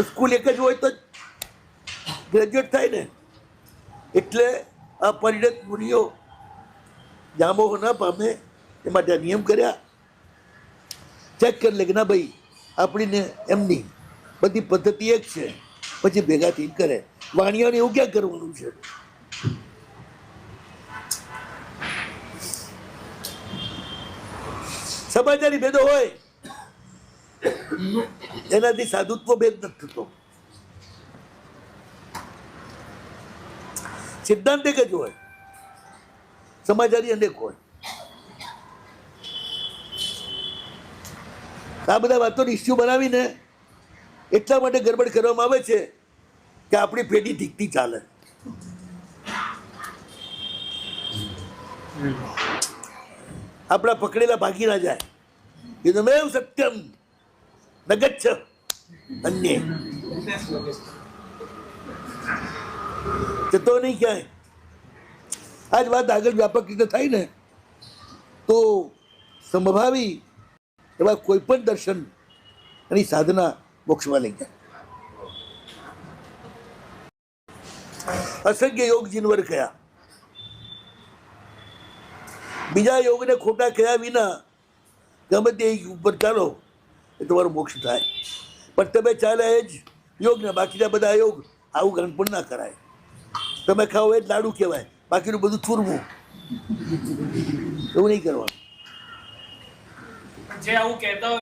School એક જ હોય તો ગ્રેજ્યુએટ થાય ને. એટલે આ પરિણત મુનિઓ જામો ના પામે એ માટે આ નિયમ કર્યા. ચેક કરી લે કે ના ભાઈ આપણીને એમની બધી પદ્ધતિ એક છે, પછી ભેગા થઈને કરે. વાણિયાને એવું ક્યાં કરવાનું છે? સમાચારી ભેદો હોય એનાથી સાધુત્વ ભેદ નથી થતો. સિદ્ધાંત એક જ હોય, સમાચારી અનેક હોય. આ બધા વાતો ઇસ્યુ બનાવીને એટલા માટે ગડબડ કરવામાં આવે છે કે આપણી પેઢી ઢીકતી ચાલે. આપણા પકડેલા ભાગી ના જાય. ઇદમેવ સત્યમ ન ગચ્છ અન્યે. જતો નહીં ક્યાંય. આ જ વાત આગળ વ્યાપક રીતે થાય ને તો સંભાવી એવા કોઈ પણ દર્શન અને સાધના મોક્ષમાં લઈ જાય. અસંખ્ય યોગ જીનવર કયા, બીજા યોગને ખોટા કયા વિના ગમે તે ઉપર ચાલો એ તમારો મોક્ષ થાય. પણ તમે ચાલ્યા એ જ યોગ ને બાકીના બધા યોગ આવું ગ્રહણ પણ ના કરાય. તમે ખાઓ એ જ લાડુ કહેવાય, બાકીનું બધું ચૂરવું. એવું નહીં કરવાનું. જે આવું કહેતા